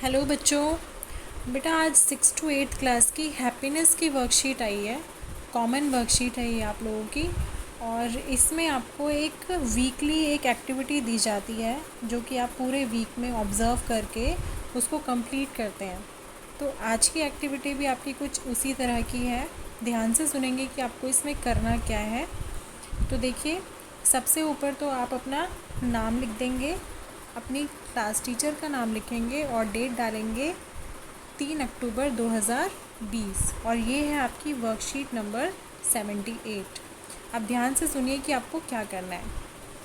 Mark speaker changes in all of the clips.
Speaker 1: Hello बच्चों। बेटा आज 6 to 8 क्लास की हैप्पीनेस की वर्कशीट आई है। कॉमन वर्कशीट है ये आप लोगों की। और इसमें आपको एक वीकली एक एक्टिविटी दी जाती है जो कि आप पूरे वीक में ऑब्ज़र्व करके उसको कंप्लीट करते हैं। तो आज की एक्टिविटी भी आपकी कुछ उसी तरह की है। ध्यान से सुनेंगे कि आपको इसमें करना क्या है। तो देखिए, सबसे ऊपर तो आप अपना नाम लिख देंगे, अपनी क्लास टीचर का नाम लिखेंगे और डेट डालेंगे 3 अक्टूबर 2020। और ये है आपकी वर्कशीट नंबर 78। अब ध्यान से सुनिए कि आपको क्या करना है।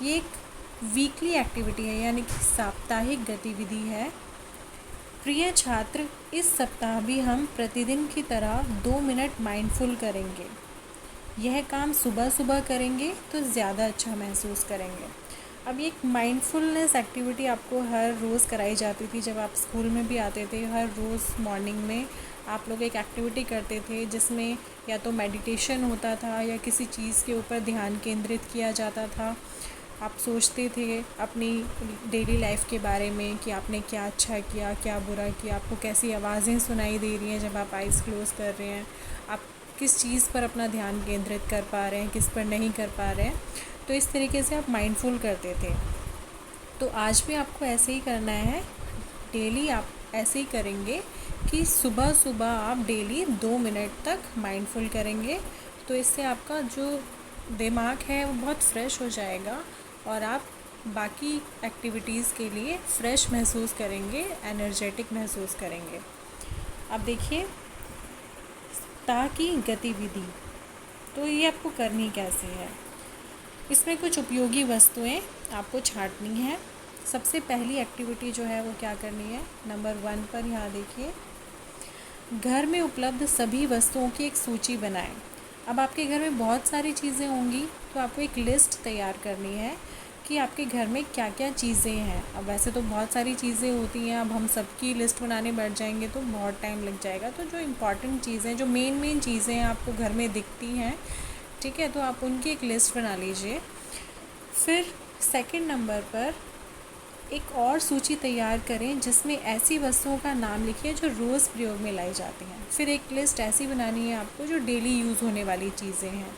Speaker 1: ये एक वीकली एक्टिविटी है, यानी कि साप्ताहिक गतिविधि है। प्रिय छात्र, इस सप्ताह भी हम प्रतिदिन की तरह 2 मिनट माइंडफुल करेंगे। यह काम सुबह सुबह करेंगे तो ज़्यादा अच्छा महसूस करेंगे। अब ये एक माइंडफुलनेस एक्टिविटी आपको हर रोज़ कराई जाती थी जब आप स्कूल में भी आते थे। हर रोज़ मॉर्निंग में आप लोग एक एक्टिविटी करते थे जिसमें या तो मेडिटेशन होता था या किसी चीज़ के ऊपर ध्यान केंद्रित किया जाता था। आप सोचते थे अपनी डेली लाइफ के बारे में कि आपने क्या अच्छा किया, क्या बुरा किया, आपको कैसी आवाज़ें सुनाई दे रही हैं जब आप आइज़ क्लोज़ कर रहे हैं, आप किस चीज़ पर अपना ध्यान केंद्रित कर पा रहे हैं, किस पर नहीं कर पा रहे हैं। तो इस तरीके से आप माइंडफुल करते थे। तो आज भी आपको ऐसे ही करना है। डेली आप ऐसे ही करेंगे कि सुबह सुबह आप डेली 2 मिनट तक माइंडफुल करेंगे। तो इससे आपका जो दिमाग है वो बहुत फ्रेश हो जाएगा और आप बाकी एक्टिविटीज़ के लिए फ़्रेश महसूस करेंगे, एनर्जेटिक महसूस करेंगे। अब देखिए, सप्ताह की गतिविधि तो ये आपको करनी कैसे है। इसमें कुछ उपयोगी वस्तुएं आपको छांटनी है। सबसे पहली एक्टिविटी जो है वो क्या करनी है, नंबर 1 पर यहाँ देखिए, घर में उपलब्ध सभी वस्तुओं की एक सूची बनाएं। अब आपके घर में बहुत सारी चीज़ें होंगी तो आपको एक लिस्ट तैयार करनी है कि आपके घर में क्या क्या चीज़ें हैं। अब वैसे तो बहुत सारी चीज़ें होती हैं, अब हम सबकी लिस्ट बनाने बैठ जाएंगे तो बहुत टाइम लग जाएगा। तो जो इम्पॉर्टेंट चीज़ें, जो मेन चीज़ें हैं आपको घर में दिखती हैं, ठीक है, तो आप उनकी एक लिस्ट बना लीजिए। फिर सेकंड नंबर पर एक और सूची तैयार करें जिसमें ऐसी वस्तुओं का नाम लिखिए जो रोज़ प्रयोग में लाई जाती हैं। फिर एक लिस्ट ऐसी बनानी है आपको जो डेली यूज़ होने वाली चीज़ें हैं,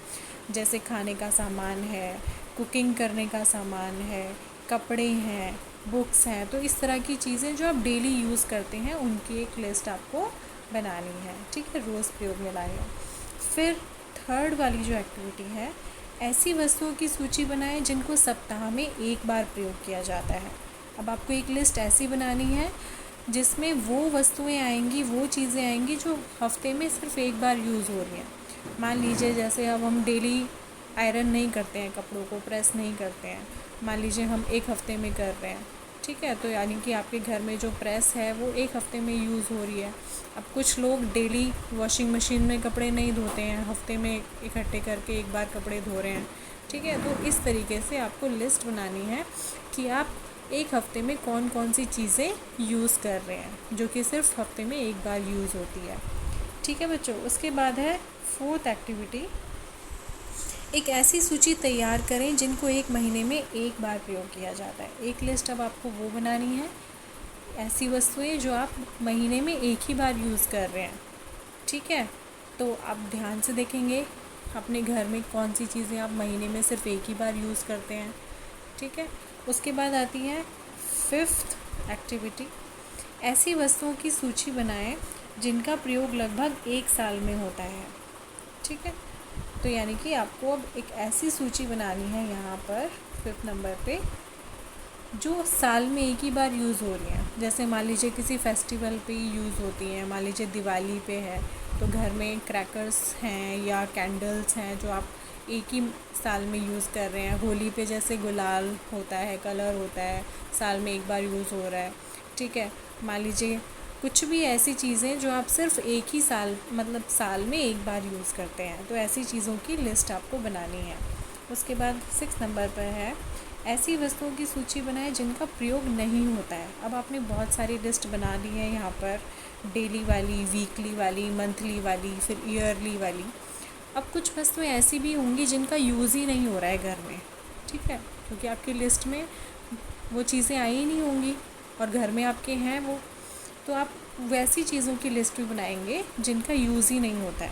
Speaker 1: जैसे खाने का सामान है, कुकिंग करने का सामान है, कपड़े हैं, बुक्स हैं। तो इस तरह की चीज़ें जो आप डेली यूज़ करते हैं उनकी एक लिस्ट आपको बनानी है, ठीक है, रोज़ प्रयोग में लाए। फिर थर्ड वाली जो एक्टिविटी है, ऐसी वस्तुओं की सूची बनाएं जिनको सप्ताह में एक बार प्रयोग किया जाता है। अब आपको एक लिस्ट ऐसी बनानी है जिसमें वो वस्तुएं आएंगी, वो चीज़ें आएंगी जो हफ्ते में सिर्फ एक बार यूज़ हो रही हैं। मान लीजिए जैसे अब हम डेली आयरन नहीं करते हैं, कपड़ों को प्रेस नहीं करते हैं, मान लीजिए हम एक हफ़्ते में कर रहे हैं, ठीक है, तो यानी कि आपके घर में जो प्रेस है वो एक हफ़्ते में यूज़ हो रही है। अब कुछ लोग डेली वॉशिंग मशीन में कपड़े नहीं धोते हैं, हफ्ते में इकट्ठे करके एक बार कपड़े धो रहे हैं, ठीक है। तो इस तरीके से आपको लिस्ट बनानी है कि आप एक हफ़्ते में कौन कौन सी चीज़ें यूज़ कर रहे हैं जो कि सिर्फ हफ्ते में एक बार यूज़ होती है, ठीक है बच्चों। उसके बाद है फोर्थ एक्टिविटी, एक ऐसी सूची तैयार करें जिनको एक महीने में एक बार प्रयोग किया जाता है। एक लिस्ट अब आपको वो बनानी है, ऐसी वस्तुएं जो आप महीने में एक ही बार यूज़ कर रहे हैं, ठीक है। तो आप ध्यान से देखेंगे अपने घर में कौन सी चीज़ें आप महीने में सिर्फ एक ही बार यूज़ करते हैं, ठीक है। उसके बाद आती है फिफ्थ एक्टिविटी, ऐसी वस्तुओं की सूची बनाएं जिनका प्रयोग लगभग 1 साल में होता है, ठीक है। तो यानी कि आपको अब एक ऐसी सूची बनानी है यहाँ पर 5th नंबर पे जो साल में एक ही बार यूज़ हो रही हैं। जैसे मान लीजिए किसी फेस्टिवल पे यूज़ होती हैं, मान लीजिए दिवाली पे है तो घर में क्रैकर्स हैं या कैंडल्स हैं जो आप एक ही साल में यूज़ कर रहे हैं। होली पे जैसे गुलाल होता है, कलर होता है, साल में एक बार यूज़ हो रहा है, ठीक है। मान लीजिए कुछ भी ऐसी चीज़ें जो आप सिर्फ एक ही साल, मतलब साल में एक बार यूज़ करते हैं, तो ऐसी चीज़ों की लिस्ट आपको बनानी है। उसके बाद 6 नंबर पर है, ऐसी वस्तुओं की सूची बनाएं जिनका प्रयोग नहीं होता है। अब आपने बहुत सारी लिस्ट बना ली है यहाँ पर, डेली वाली, वीकली वाली, मंथली वाली, फिर ईयरली वाली। अब कुछ वस्तुएं ऐसी भी होंगी जिनका यूज़ ही नहीं हो रहा है घर में, ठीक है, क्योंकि आपकी लिस्ट में वो चीज़ें आई ही नहीं होंगी और घर में आपके हैं वो। तो आप वैसी चीज़ों की लिस्ट भी बनाएंगे जिनका यूज़ ही नहीं होता है,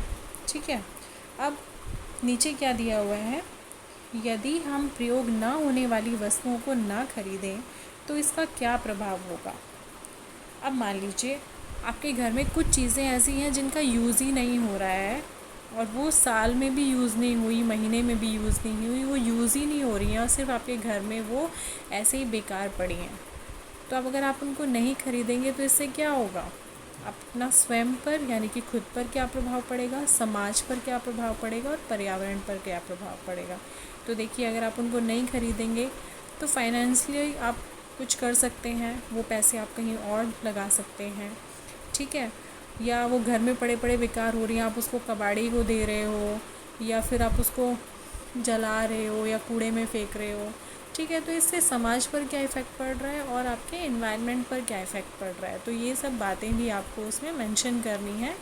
Speaker 1: ठीक है। अब नीचे क्या दिया हुआ है, यदि हम प्रयोग न होने वाली वस्तुओं को ना खरीदें तो इसका क्या प्रभाव होगा। अब मान लीजिए आपके घर में कुछ चीज़ें ऐसी हैं जिनका यूज़ ही नहीं हो रहा है, और वो साल में भी यूज़ नहीं हुई, महीने में भी यूज़ नहीं हुई, वो यूज़ ही नहीं हो रही हैं और सिर्फ आपके घर में वो ऐसे ही बेकार पड़ी हैं। तो अब अगर आप उनको नहीं खरीदेंगे तो इससे क्या होगा, अपना स्वयं पर यानी कि खुद पर क्या प्रभाव पड़ेगा, समाज पर क्या प्रभाव पड़ेगा और पर्यावरण पर क्या प्रभाव पड़ेगा। तो देखिए, अगर आप उनको नहीं खरीदेंगे तो फाइनेंशियली आप कुछ कर सकते हैं, वो पैसे आप कहीं और लगा सकते हैं, ठीक है। या वो घर में पड़े पड़े बेकार हो रही हैं, आप उसको कबाड़ी को दे रहे हो या फिर आप उसको जला रहे हो या कूड़े में फेंक रहे हो, ठीक है। तो इससे समाज पर क्या इफ़ेक्ट पड़ रहा है और आपके एनवायरनमेंट पर क्या इफ़ेक्ट पड़ रहा है, तो ये सब बातें भी आपको उसमें मेंशन करनी है।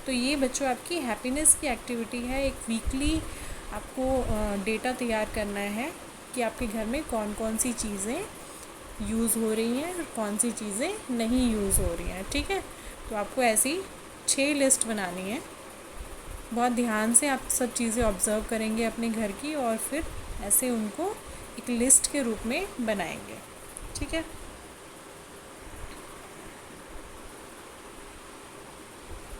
Speaker 1: तो ये बच्चों आपकी हैप्पीनेस की एक्टिविटी है। एक वीकली आपको डेटा तैयार करना है कि आपके घर में कौन कौन सी चीज़ें यूज़ हो रही हैं और कौन सी चीज़ें नहीं यूज़ हो रही हैं, ठीक है। तो आपको ऐसी 6 लिस्ट बनानी है। बहुत ध्यान से आप सब चीज़ें ऑब्ज़र्व करेंगे अपने घर की और फिर ऐसे उनको एक लिस्ट के रूप में बनाएंगे, ठीक है।